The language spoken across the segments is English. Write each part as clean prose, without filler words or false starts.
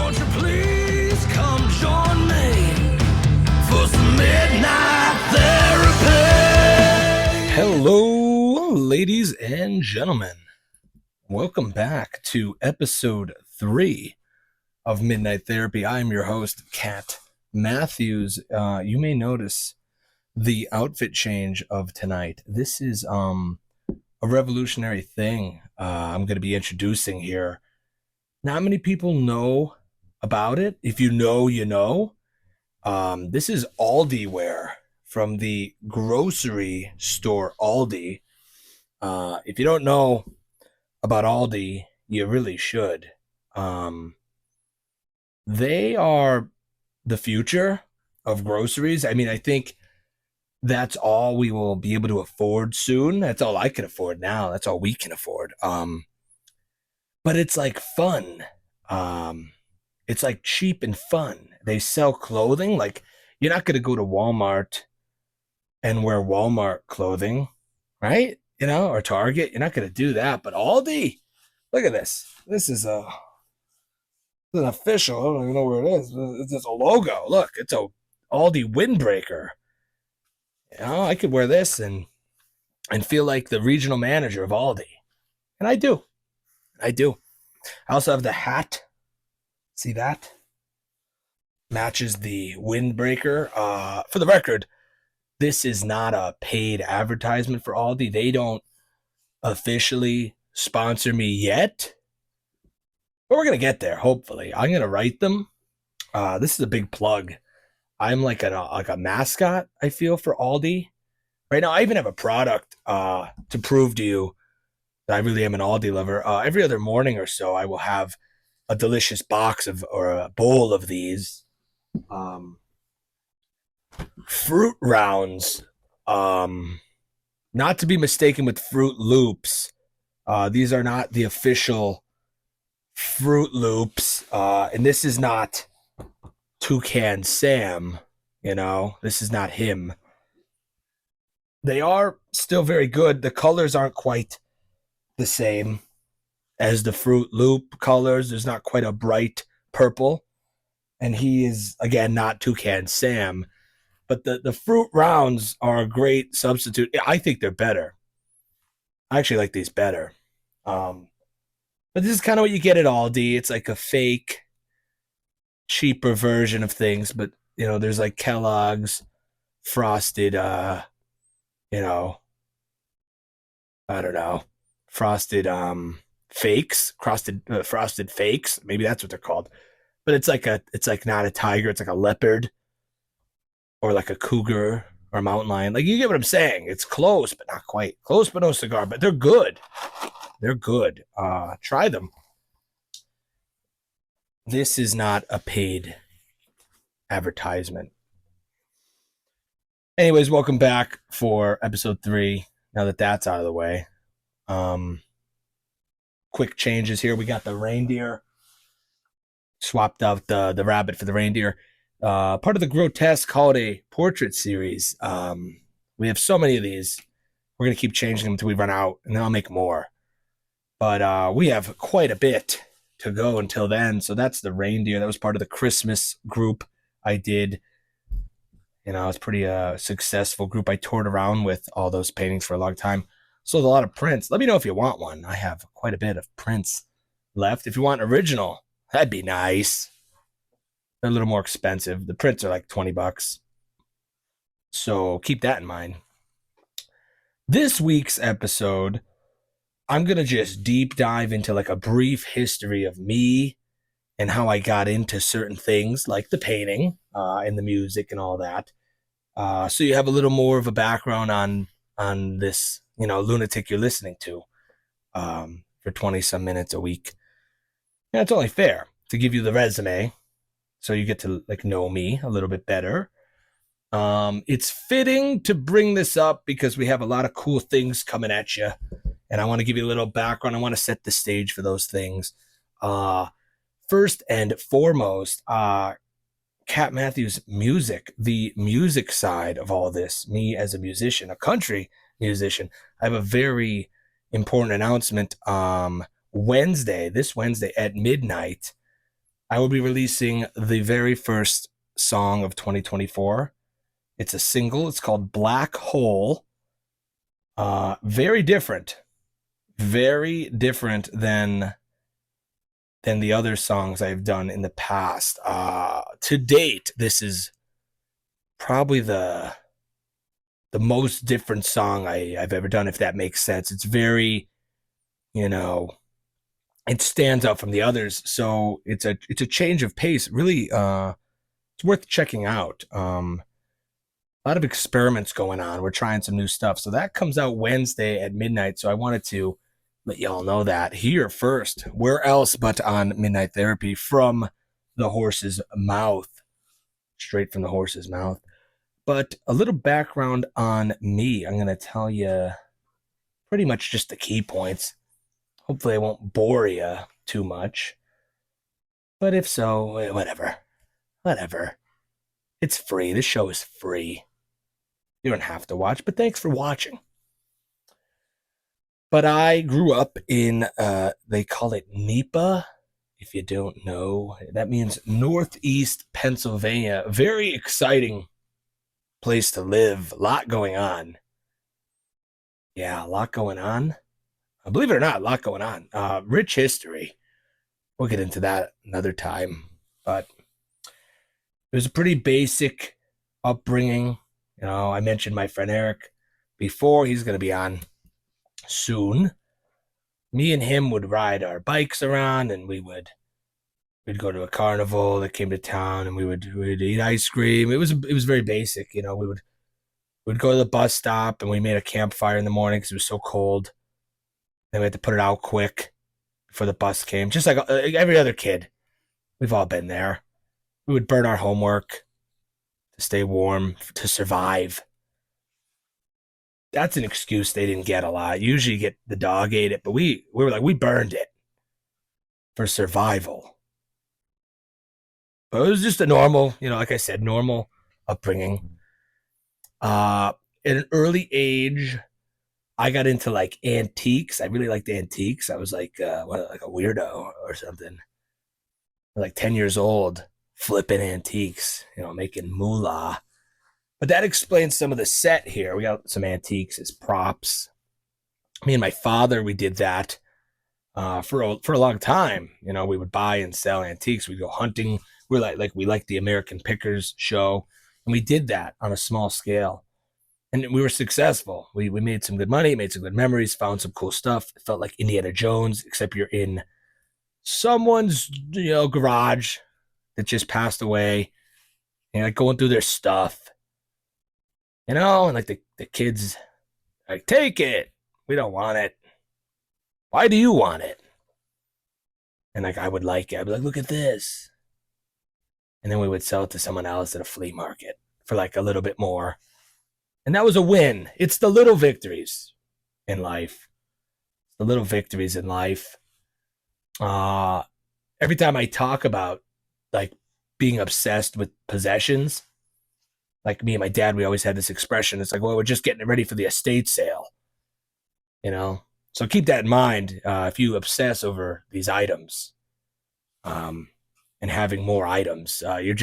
Won't you please come join me for some midnight therapy? Hello, ladies and gentlemen. Welcome back to episode 3 of Midnight Therapy. I am your host, Kat Matthews. You may notice the outfit change of tonight. This is a revolutionary thing I'm going to be introducing here. Not many people know about it. If you know, you know. This is Aldi wear from the grocery store Aldi. If you don't know about Aldi, you really should. They are the future of groceries. I mean, I think that's all we will be able to afford soon. That's all I can afford now. That's all we can afford. But it's like fun. It's like cheap and fun. They sell clothing. Like, you're not going to go to Walmart and wear Walmart clothing, right? You know, or Target. You're not going to do that. But Aldi, look at this. This is an official. I don't even know where it is. It's just a logo. Look, it's a Aldi windbreaker. You know, I could wear this and feel like the regional manager of Aldi. And I do. I also have the hat. See that? Matches the windbreaker. For the record, this is not a paid advertisement for Aldi. They don't officially sponsor me yet. But we're going to get there, hopefully. I'm going to write them. This is a big plug. I'm like a mascot, I feel, for Aldi. Right now, I even have a product to prove to you that I really am an Aldi lover. Every other morning or so, I will have a delicious box of, or a bowl of these Fruit Rounds, not to be mistaken with Fruit Loops. These are not the official Fruit Loops, and this is not Toucan Sam. You know, this is not him. They are still very good. The colors aren't quite the same as the Fruit Loop colors. There's not quite a bright purple. And he is, again, not Toucan Sam. But the Fruit Rounds are a great substitute. I think they're better. I actually like these better. But this is kind of what you get at Aldi. It's like a fake, cheaper version of things. But, you know, there's like Kellogg's frosted, I don't know, frosted fakes, frosted fakes. Maybe that's what they're called. But it's like not a tiger. It's like a leopard or like a cougar or a mountain lion. Like, you get what I'm saying. It's close, but not quite. Close, but no cigar. But they're good. They're good. Try them. This is not a paid advertisement. Anyways, welcome back for episode 3. Now that that's out of the way. Quick changes here. We got the reindeer. Swapped out the rabbit for the reindeer. Part of the Grotesque Holiday Portrait Series. We have so many of these. We're going to keep changing them until we run out, and then I'll make more. But we have quite a bit to go until then. So that's the reindeer. That was part of the Christmas group I did. You know, it's pretty successful group. I toured around with all those paintings for a long time. Sold a lot of prints. Let me know if you want one. I have quite a bit of prints left. If you want original, that'd be nice. They're a little more expensive. The prints are like $20. So keep that in mind. This week's episode, I'm going to just deep dive into like a brief history of me and how I got into certain things like the painting and the music and all that. So you have a little more of a background on this, you know, lunatic you're listening to for 20 some minutes a week. And it's only fair to give you the resume so you get to like know me a little bit better. It's fitting to bring this up because we have a lot of cool things coming at you, and I want to give you a little background. I want to set the stage for those things. First and foremost, Kat Matthews music, the music side of all this, me as a musician, a country musician. I have a very important announcement. This Wednesday at midnight, I will be releasing the very first song of 2024. It's a single. It's called Black Hole. Very different. Very different than the other songs I've done in the past. To date, this is probably the most different song I've ever done, if that makes sense. It's very, you know, it stands out from the others. So it's a change of pace. Really, it's worth checking out. A lot of experiments going on. We're trying some new stuff. So that comes out Wednesday at midnight. So I wanted to let y'all know that here first. Where else but on Midnight Therapy, from the horse's mouth, straight from the horse's mouth. But a little background on me. I'm going to tell you pretty much just the key points. Hopefully, I won't bore you too much. But if so, whatever. Whatever. It's free. This show is free. You don't have to watch, but thanks for watching. But I grew up in, they call it NEPA. If you don't know, that means Northeast Pennsylvania. Very exciting place to live. A lot going on. Yeah, a lot going on. Believe it or not, a lot going on. Rich history. We'll get into that another time. But it was a pretty basic upbringing. You know, I mentioned my friend Eric before. He's going to be on soon. Me and him would ride our bikes around, and we'd go to a carnival that came to town, and we'd eat ice cream. It was very basic. You know, we'd go to the bus stop, and we made a campfire in the morning because it was so cold. Then we had to put it out quick before the bus came. Just like every other kid, we've all been there. We would burn our homework to stay warm, to survive. That's an excuse they didn't get a lot. Usually you get the dog ate it, but we were like, we burned it for survival. But it was just a normal, you know, like I said, normal upbringing. At an early age, I got into like antiques. I really liked antiques. I was like, like a weirdo or something. Like 10 years old, flipping antiques, you know, making moolah. But that explains some of the set here. We got some antiques as props. Me and my father, we did that for a long time. You know, we would buy and sell antiques. We'd go hunting. We're we liked the American Pickers show, and we did that on a small scale. And we were successful. We made some good money, made some good memories, found some cool stuff. It felt like Indiana Jones, except you're in someone's, you know, garage that just passed away, and like going through their stuff. You know, and like the kids, like, take it. We don't want it. Why do you want it? And like, I would like it. I'd be like, look at this. And then we would sell it to someone else at a flea market for like a little bit more. And that was a win. It's the little victories in life. The little victories in life. Every time I talk about like being obsessed with possessions, like me and my dad, we always had this expression. It's like, well, we're just getting ready for the estate sale, you know? So keep that in mind if you obsess over these items and having more items. It's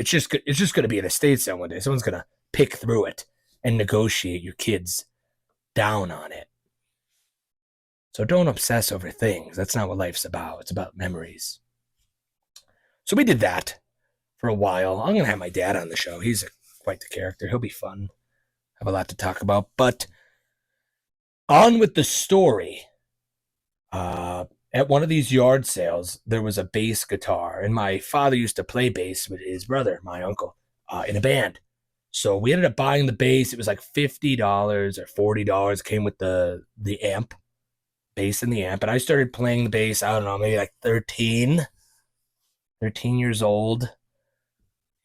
just going to be an estate sale one day. Someone's going to pick through it and negotiate your kids down on it. So don't obsess over things. That's not what life's about. It's about memories. So we did that for a while. I'm going to have my dad on the show. He's quite the character. He'll be fun. Have a lot to talk about. But on with the story. At one of these yard sales, there was a bass guitar, and my father used to play bass with his brother, my uncle, in a band. So we ended up buying the bass. It was like $50 or $40. Came with the amp, bass and the amp. And I started playing the bass, I don't know, maybe like 13 years old.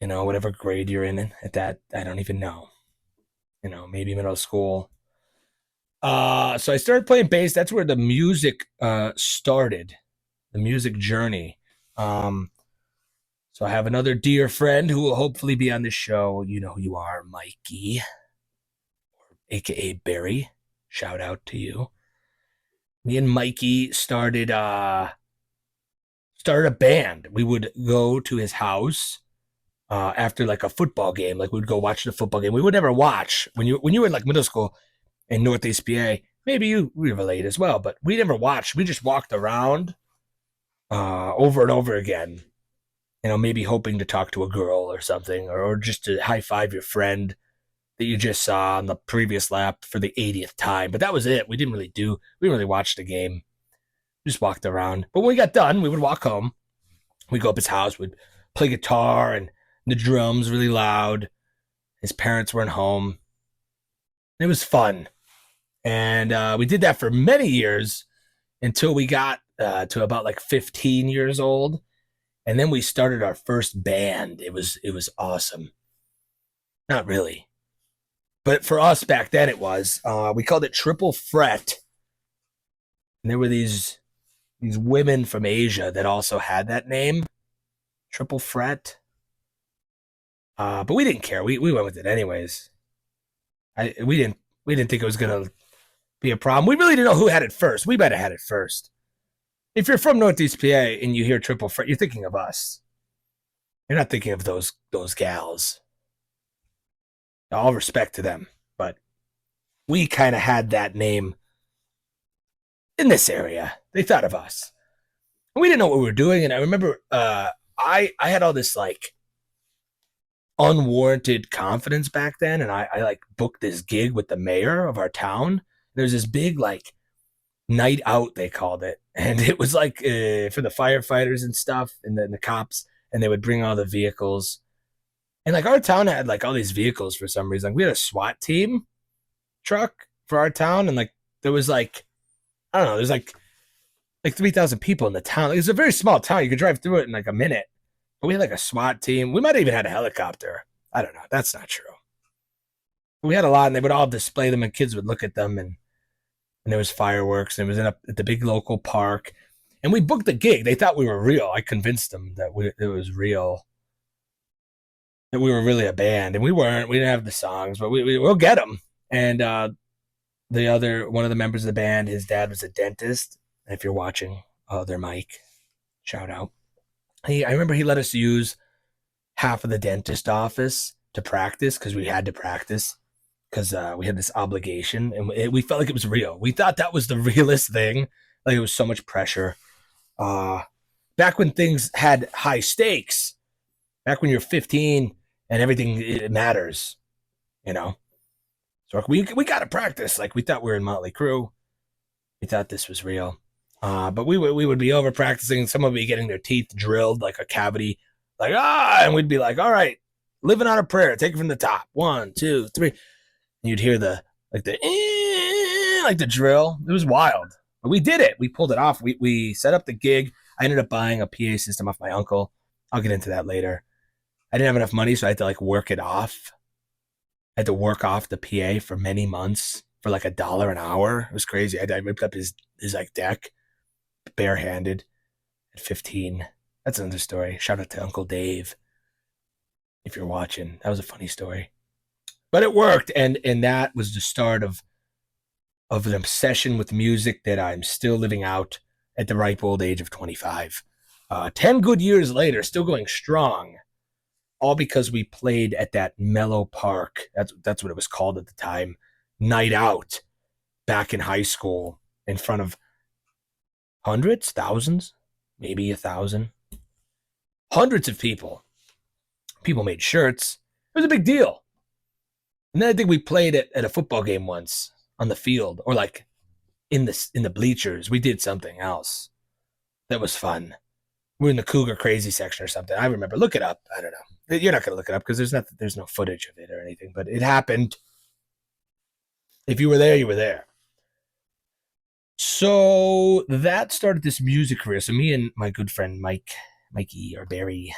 You know, whatever grade you're in at that, I don't even know. You know, maybe middle school. So I started playing bass. That's where the music started, the music journey. So I have another dear friend who will hopefully be on this show. You know who you are, Mikey, aka Barry. Shout out to you. Me and Mikey started started a band. We would go to his house after like a football game. Like we'd go watch the football game. We would never watch when you were in like middle school in Northeast PA. Maybe you relate as well, but we never watched. We just walked around over and over again. Maybe hoping to talk to a girl or something, or just to high five your friend that you just saw on the previous lap for the 80th time. But that was it. We didn't really watch the game. We just walked around. But when we got done, we would walk home. We'd go up his house. We'd play guitar and the drums really loud. His parents weren't home. It was fun. And we did that for many years until we got to about like 15 years old. And then we started our first band. It was awesome. Not really. But for us back then it was. We called it Triple Fret. And there were these women from Asia that also had that name. Triple Fret. But we didn't care. We went with it anyways. We didn't think it was gonna be a problem. We really didn't know who had it first. We might have had it first. If you're from Northeast PA and you hear Triple Fret, you're thinking of us. You're not thinking of those gals. All respect to them, but we kind of had that name in this area. They thought of us. We didn't know what we were doing, and I remember I had all this like unwarranted confidence back then, and I like booked this gig with the mayor of our town. There's this big like night out, they called it, and it was like for the firefighters and stuff, and then the cops, and they would bring all the vehicles. And like our town had like all these vehicles for some reason. Like, we had a SWAT team truck for our town, and like there was like, I don't know, there's like 3,000 people in the town. Like, it's a very small town. You could drive through it in like a minute. But we had like a SWAT team. We might have even had a helicopter. I don't know. That's not true. We had a lot, and they would all display them, and kids would look at them, and there was fireworks, and it was at the big local park. And we booked the gig. They thought we were real. I convinced them that it was real, that we were really a band, and we weren't. We didn't have the songs, but we'll get them. And one of the members of the band, his dad was a dentist. And if you're watching, other Mike, shout out. I remember he let us use half of the dentist office to practice, because we had to practice, because we had this obligation, and we felt like it was real. We thought that was the realest thing. Like, it was so much pressure. Back when things had high stakes, back when you're 15 and everything, it matters, So we got to practice. Like, we thought we were in Motley Crue. We thought this was real. But we would be over practicing. Someone would be getting their teeth drilled, like a cavity, like, and we'd be like, all right, living on a prayer, take it from the top. 1, 2, 3. And you'd hear the drill. It was wild. But we did it. We pulled it off. We set up the gig. I ended up buying a PA system off my uncle. I'll get into that later. I didn't have enough money, so I had to like work it off. I had to work off the PA for many months for like $1 an hour. It was crazy. I ripped up his like deck barehanded at 15. That's another story. Shout out to Uncle Dave if you're watching. That was a funny story. But it worked, and that was the start of an obsession with music that I'm still living out at the ripe old age of 25. 10 good years later, still going strong, all because we played at that Mellow Park. That's what it was called at the time. Night out back in high school in front of hundreds, thousands, maybe 1,000. Hundreds of people. People made shirts. It was a big deal. And then I think we played at a football game once on the field, or like in the bleachers. We did something else that was fun. We were in the Cougar Crazy section or something. I remember. Look it up. I don't know. You're not going to look it up because there's no footage of it or anything, but it happened. If you were there, you were there. So that started this music career. So me and my good friend Mikey or Barry,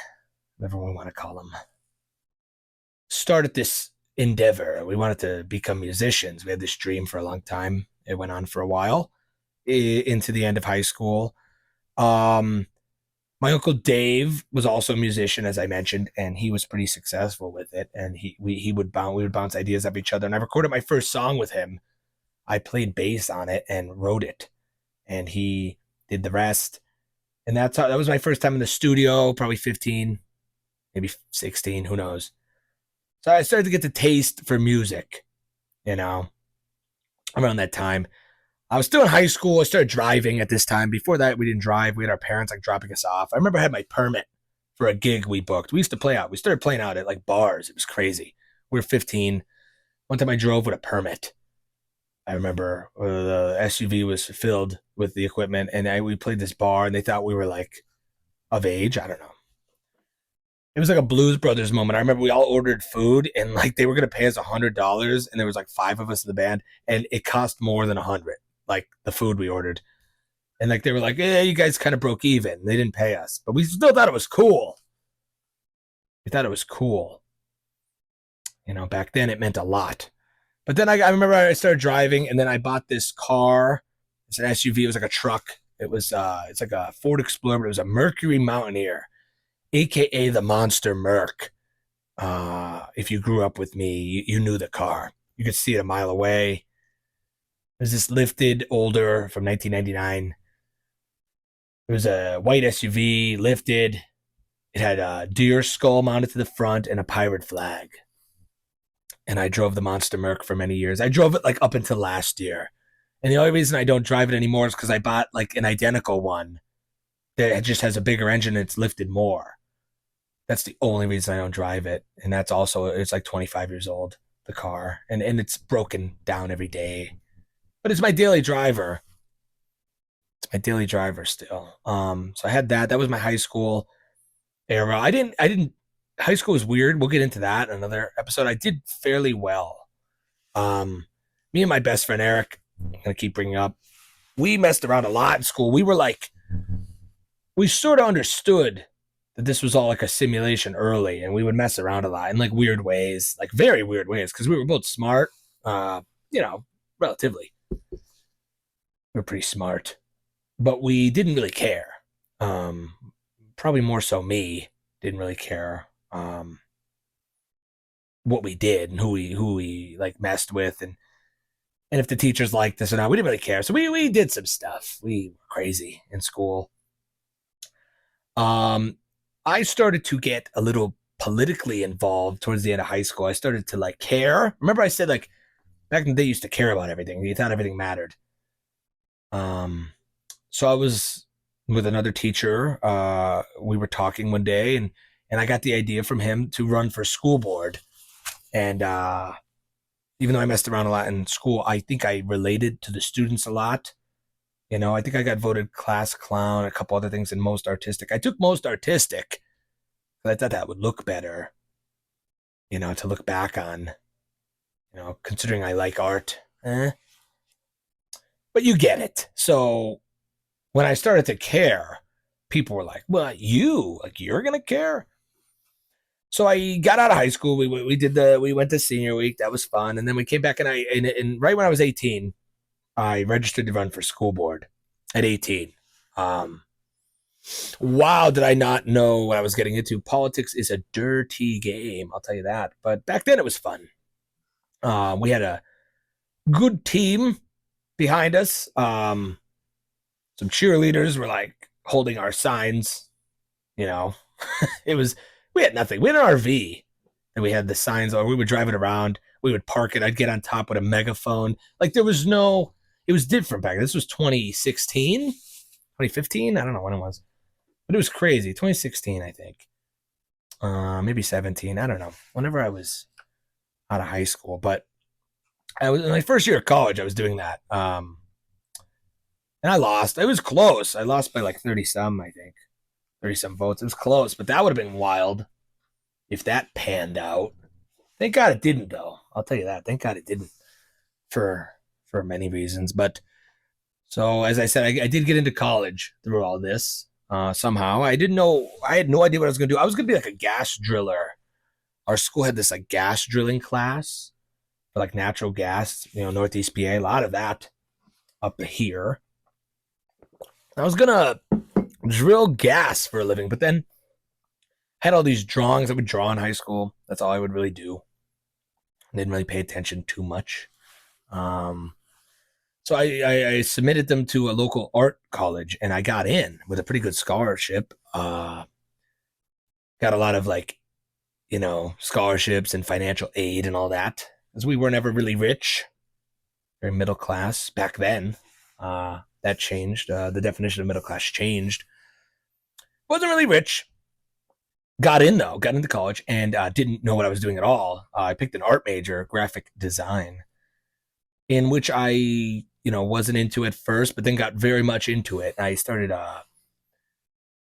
whatever we want to call him, started this endeavor. We wanted to become musicians. We had this dream for a long time. It went on for a while into the end of high school. My uncle Dave was also a musician, as I mentioned, and he was pretty successful with it. And we would bounce ideas off each other. And I recorded my first song with him. I played bass on it and wrote it, and he did the rest. And that was my first time in the studio, probably 15, maybe 16, who knows. So I started to get the taste for music, you know, around that time. I was still in high school. I started driving at this time. Before that, we didn't drive. We had our parents like dropping us off. I remember I had my permit for a gig we booked. We used to play out. We started playing out at like bars. It was crazy. We were 15. One time I drove with a permit. I remember the SUV was filled with the equipment, and we played this bar, and they thought we were like of age. I don't know. It was like a Blues Brothers moment. I remember we all ordered food, and like they were gonna pay us $100, and there was like 5 of us in the band, and it cost more than 100. Like the food we ordered, and like they were like, "Yeah, you guys kind of broke even." They didn't pay us, but we still thought it was cool. We thought it was cool. You know, back then it meant a lot. But then I remember I started driving, and then I bought this car. It's an SUV. It was like a truck. It's like a Ford Explorer, but it was a Mercury Mountaineer, aka the Monster Merc. If you grew up with me, you knew the car. You could see it a mile away. It was this lifted, older from 1999. It was a white SUV, lifted. It had a deer skull mounted to the front and a pirate flag. And I drove the Monster Merc for many years. I drove it like up until last year. And the only reason I don't drive it anymore is because I bought like an identical one that just has a bigger engine and it's lifted more. That's the only reason I don't drive it. And that's also, it's like 25 years old, the car. And it's broken down every day. But it's my daily driver. It's my daily driver still. So I had that. That was my high school era. I didn't high school was weird. We'll get into that in another episode. I did fairly well. Me and my best friend Eric, I'm gonna keep bringing up, we messed around a lot in school. We sort of understood that this was all like a simulation early, and we would mess around a lot in like weird ways, like very weird ways, because we were both smart, relatively. We were pretty smart, but we didn't really care. Probably more so me didn't really care what we did and who we like messed with, and if the teachers liked us or not. We didn't really care. So we did some stuff. We were crazy in school. I started to get a little politically involved towards the end of high school. I started to like care. Remember I said like back in the day you used to care about everything. You thought everything mattered. So I was with another teacher. We were talking one day, and I got the idea from him to run for school board. And even though I messed around a lot in school, I think I related to the students a lot. You know, I think I got voted class clown, a couple other things, and most artistic. I took most artistic because I thought that would look better, you know, to look back on, you know, considering I like art. But you get it. So when I started to care, people were like, well, you're going to care? So I got out of high school. We went to senior week. That was fun. And then we came back, and right when I was 18, I registered to run for school board at 18. Wow, did I not know what I was getting into? Politics is a dirty game, I'll tell you that. But back then it was fun. We had a good team behind us. Some cheerleaders were like holding our signs, you know. We had nothing. We had an RV, and we had the signs on. We would drive it around. We would park it. I'd get on top with a megaphone. Like it was different back then. This was 2016, 2015. I don't know when it was, but it was crazy. 2016, I think. Maybe 17. I don't know. Whenever I was out of high school, but I was in my first year of college. I was doing that. And I lost. It was close. I lost by like 30 some, I think. 30 some votes. It was close, but that would have been wild if that panned out. Thank God it didn't, though. I'll tell you that. Thank God it didn't for many reasons. But so, as I said, I did get into college through all this somehow. I had no idea what I was going to do. I was going to be like a gas driller. Our school had this like gas drilling class for like natural gas, you know, Northeast PA, a lot of that up here. I was going to drill gas for a living, but then had all these drawings I would draw in high school. That's all I would really do. I didn't really pay attention too much. So So I submitted them to a local art college, and I got in with a pretty good scholarship. Got a lot of like, scholarships and financial aid and all that, because we were never really rich, very middle class back then. That changed. The definition of middle class changed. Wasn't really rich. Got in though, got into college, and didn't know what I was doing at all. I picked an art major, graphic design, in which I, wasn't into at first, but then got very much into it. I started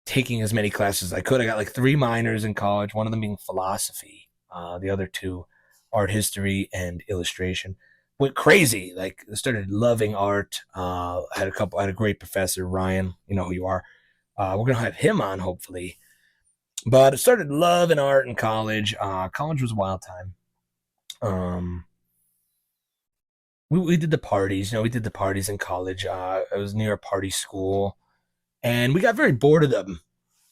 taking as many classes as I could. I got like 3 minors in college, one of them being philosophy, the other 2 art history and illustration. Went crazy. Like, I started loving art. I had a great professor, Ryan, you know who you are. We're gonna have him on hopefully. But I started loving art in college. College was a wild time. Um, we did the parties. We did the parties in college. I was near a party school, and we got very bored of them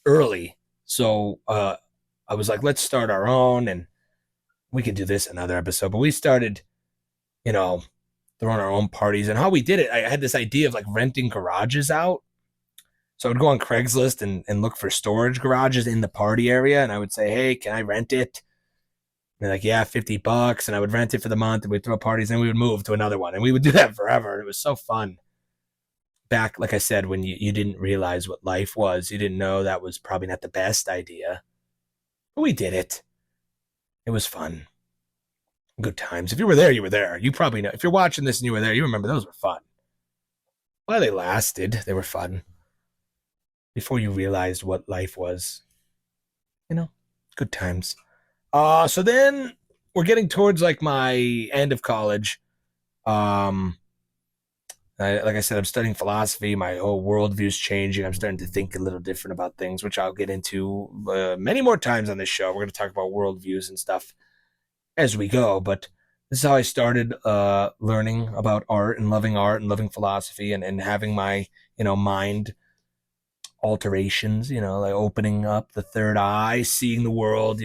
early. So I was like, let's start our own, and we could do this another episode. But we started, you know, throwing our own parties. And how we did it, I had this idea of like renting garages out. So I would go on Craigslist and look for storage garages in the party area, and I would say, hey, can I rent it? And they're like, yeah, $50. And I would rent it for the month, and we'd throw parties, and we would move to another one. And we would do that forever. And it was so fun. Back, like I said, when you didn't realize what life was, you didn't know that was probably not the best idea. But we did it. It was fun. Good times. If you were there, you were there. You probably know. If you're watching this and you were there, you remember those were fun. Well, they lasted. They were fun. Before you realized what life was. Good times. So then we're getting towards like my end of college. Like I said, I'm studying philosophy. My whole worldview's changing. I'm starting to think a little different about things, which I'll get into many more times on this show. We're going to talk about worldviews and stuff as we go. But this is how I started learning about art and loving philosophy and having my, mind alterations, like opening up the third eye, seeing the world,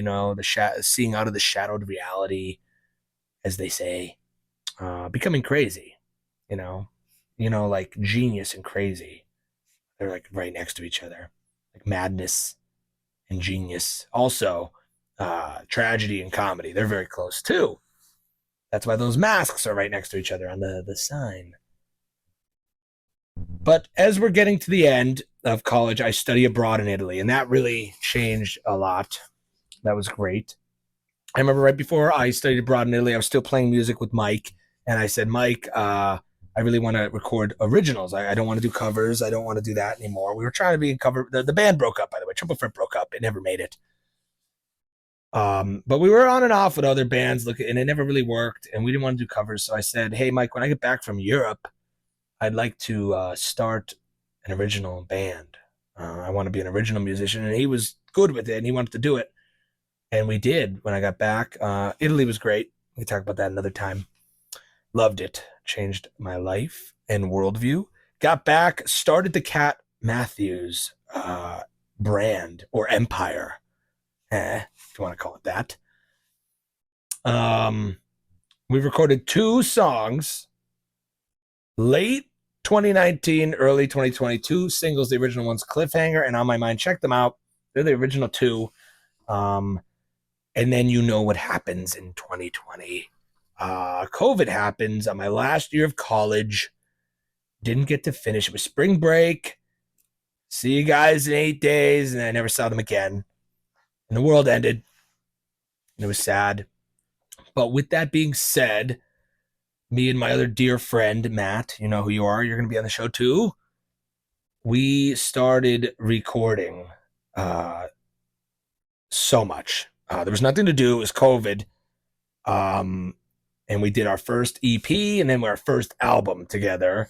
seeing out of the shadowed reality, as they say, becoming crazy, like genius and crazy. They're like right next to each other, like madness and genius. Also, tragedy and comedy, they're very close too. That's why those masks are right next to each other on the sign. But as we're getting to the end of college, I study abroad in Italy, and that really changed a lot. That was great. I remember right before I studied abroad in Italy, I was still playing music with Mike, and I said, Mike, I really want to record originals. I don't want to do covers. I don't want to do that anymore. We were trying to be in cover. The band broke up, by the way. Triple Threat broke up. It never made it. But we were on and off with other bands, and it never really worked, and we didn't want to do covers. So I said, hey, Mike, when I get back from Europe, I'd like to start an original band. I want to be an original musician. And he was good with it, and he wanted to do it. And we did when I got back. Italy was great. We can talk about that another time. Loved it. Changed my life and worldview. Got back, started the Cat Matthews brand or empire, if you want to call it that. We recorded 2 songs late 2019, early 2022 singles. The original one's Cliffhanger and On My Mind. Check them out. They're the original 2. And then what happens in 2020. COVID happens on my last year of college. Didn't get to finish. It was spring break. See you guys in 8 days. And I never saw them again. And the world ended. And it was sad. But with that being said, me and my other dear friend, Matt, you know who you are. You're going to be on the show too. We started recording so much. There was nothing to do. It was COVID. And we did our first EP and then our first album together.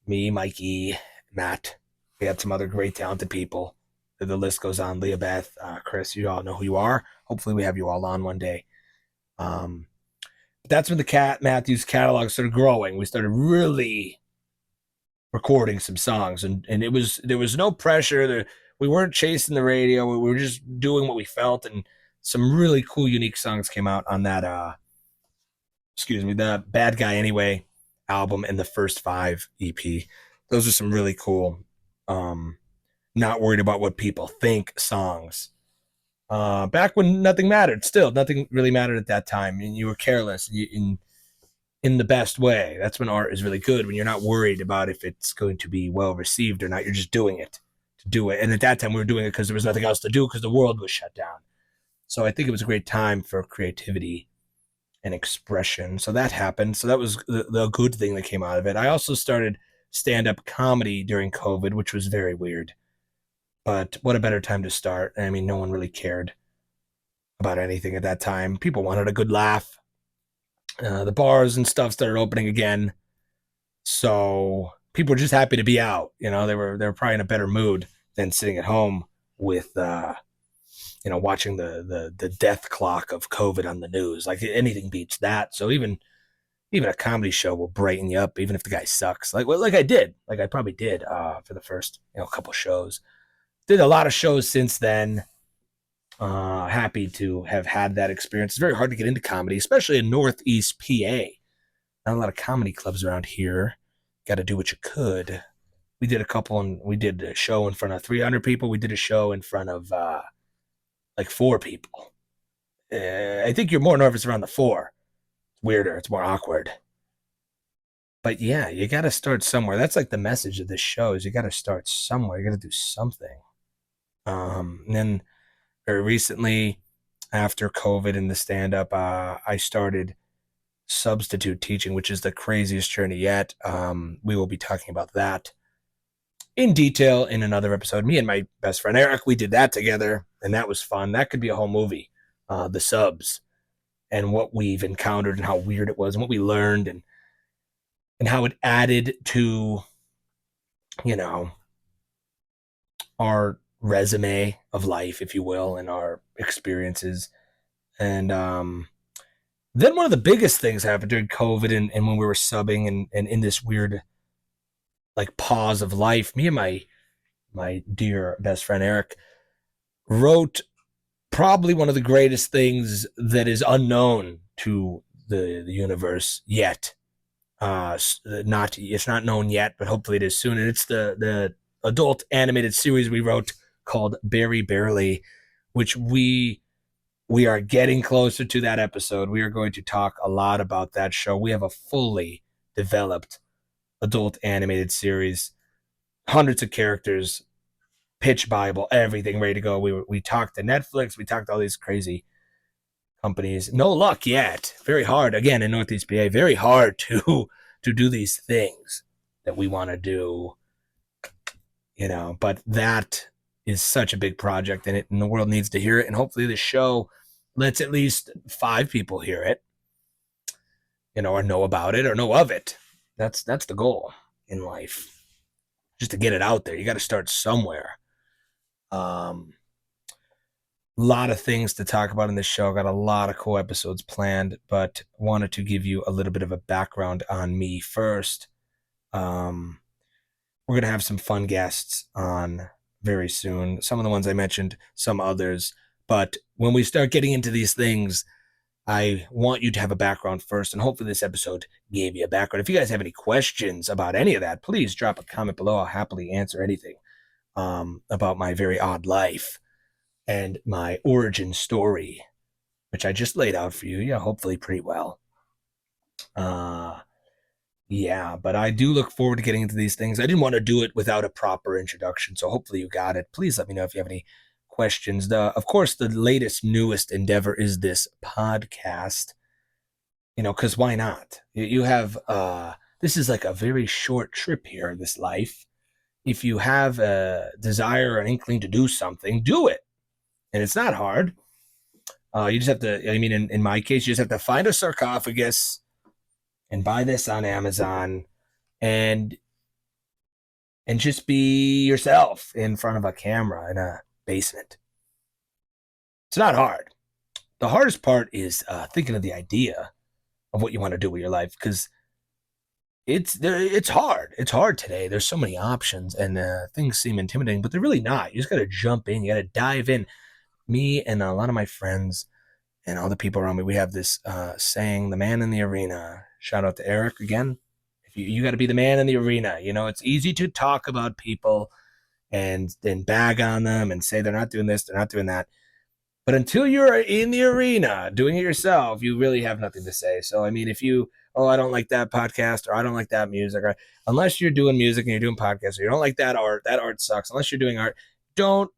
Me, Mikey, Matt. We had some other great talented people. The list goes on. Leah Beth, Chris, you all know who you are. Hopefully we have you all on one day. That's when the Cat Matthews catalog started growing. We started really recording some songs, and there was no pressure. We weren't chasing the radio. We were just doing what we felt, and some really cool, unique songs came out on that. The Bad Guy Anyway album and the first 5 EP. Those are some really cool, not worried about what people think songs. Back when nothing mattered, still nothing really mattered at that time, and you were careless in the best way. That's when art is really good, when you're not worried about if it's going to be well received or not. You're just doing it to do it. And at that time, we were doing it because there was nothing else to do because the world was shut down. So I think it was a great time for creativity and expression. So that happened. So that was the good thing that came out of it. I also started stand-up comedy during COVID, which was very weird. But what a better time to start. I mean, no one really cared about anything at that time. People wanted a good laugh. The bars and stuff started opening again. So people were just happy to be out. You know, they were probably in a better mood than sitting at home with watching the death clock of COVID on the news. Like anything beats that. So even a comedy show will brighten you up, even if the guy sucks. Like I probably did for the first couple shows. Did a lot of shows since then. Happy to have had that experience. It's very hard to get into comedy, especially in Northeast PA. Not a lot of comedy clubs around here. Got to do what you could. We did a couple, and we did a show in front of 300 people. We did a show in front of like 4 people. I think you're more nervous around the 4. It's weirder. It's more awkward. But yeah, you got to start somewhere. That's like the message of this show is you got to start somewhere. You got to do something. And then very recently, after COVID and the stand-up, I started substitute teaching, which is the craziest journey yet. We will be talking about that in detail in another episode. Me and my best friend Eric, we did that together, and that was fun. That could be a whole movie, the subs, and what we've encountered and how weird it was and what we learned and how it added to, our resume of life, if you will, and our experiences. And then one of the biggest things happened during COVID and when we were subbing and in this weird like pause of life. Me and my dear best friend Eric wrote probably one of the greatest things that is unknown to the universe yet. It's not known yet, but hopefully it is soon. And it's the adult animated series we wrote called Barry Barely, which we are getting closer to that episode. We are going to talk a lot about that show. We have a fully developed adult animated series, hundreds of characters, pitch Bible, everything ready to go. We talked to Netflix. We talked to all these crazy companies. No luck yet. Very hard. Again, in Northeast PA, very hard to do these things that we want to do. But that is such a big project and the world needs to hear it. And hopefully the show lets at least 5 people hear it, or know about it or know of it. That's the goal in life, just to get it out there. You got to start somewhere. Lot of things to talk about in this show. Got a lot of cool episodes planned, but wanted to give you a little bit of a background on me first. We're going to have some fun guests on very soon. Some of the ones I mentioned, some others. But when we start getting into these things, I want you to have a background first. And hopefully this episode gave you a background. If you guys have any questions about any of that, please drop a comment below. I'll happily answer anything about my very odd life and my origin story, which I just laid out for you. Yeah, hopefully pretty well. Yeah, but I do look forward to getting into these things. I didn't want to do it without a proper introduction, so hopefully you got it. Please let me know if you have any questions. Of course, the latest, newest endeavor is this podcast, because why not? You have, this is like a very short trip here in this life. If you have a desire or an inkling to do something, do it. And it's not hard. You just have to, in my case, you just have to find a sarcophagus and buy this on Amazon and just be yourself in front of a camera in a basement. It's not hard. The hardest part is thinking of the idea of what you want to do with your life, because it's hard. It's hard today. There's so many options and things seem intimidating, but they're really not. You just got to jump in. You got to dive in. Me and a lot of my friends and all the people around me, we have this saying, the man in the arena. Shout out to Eric again. You got to be the man in the arena. You know, it's easy to talk about people and then bag on them and say they're not doing this, they're not doing that. But until you're in the arena doing it yourself, you really have nothing to say. So, I mean, if you, oh, I don't like that podcast or I don't like that music, or unless you're doing music and you're doing podcasts or you don't like that art sucks. Unless you're doing art, don't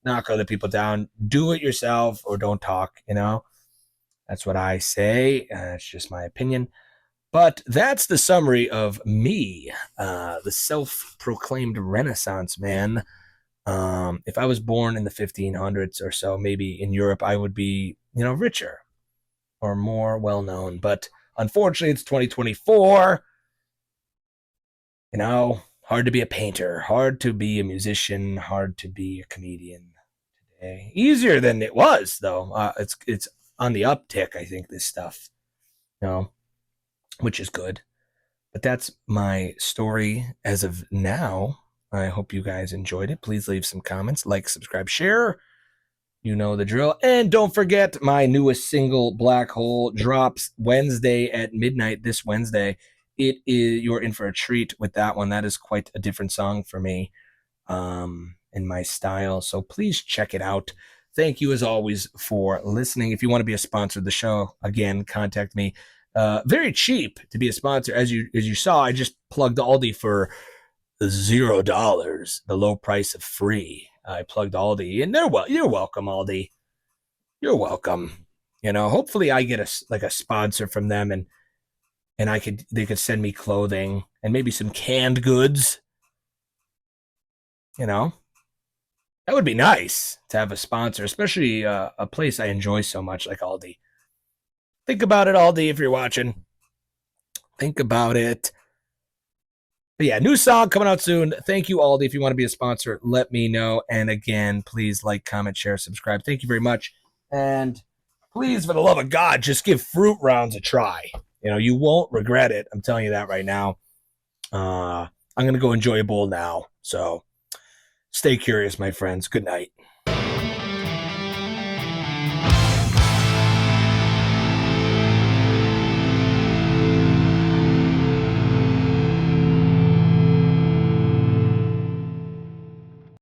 knock other people down. Do it yourself or don't talk, you know? That's what I say. It's just my opinion. But that's the summary of me, the self-proclaimed Renaissance man. If I was born in the 1500s or so, maybe in Europe, I would be, you know, richer or more well-known. But unfortunately, it's 2024. You know, hard to be a painter, hard to be a musician, hard to be a comedian today. Easier than it was, though. It's on the uptick, I think, this stuff, you know, which is good. But that's my story as of now. I hope you guys enjoyed it. Please leave some comments, like, subscribe, share. You know the drill. And don't forget, my newest single, Black Hole, drops Wednesday at midnight this Wednesday. You're in for a treat with that one. That is quite a different song for me in my style. So please check it out. Thank you, as always, for listening. If you want to be a sponsor of the show, again, contact me. Very cheap to be a sponsor. As you saw, I just plugged Aldi for $0, the low price of free. I plugged Aldi, and you're welcome, Aldi. You're welcome. You know, hopefully I get a sponsor from them, and they could send me clothing and maybe some canned goods. You know, that would be nice to have a sponsor, especially a place I enjoy so much like Aldi. Think about it, Aldi, if you're watching. Think about it. But yeah, new song coming out soon. Thank you, Aldi. If you want to be a sponsor, let me know. And again, please like, comment, share, subscribe. Thank you very much. And please, for the love of God, just give Fruit Rounds a try. You know, you won't regret it. I'm telling you that right now. I'm going to go enjoy a bowl now. So stay curious, my friends. Good night.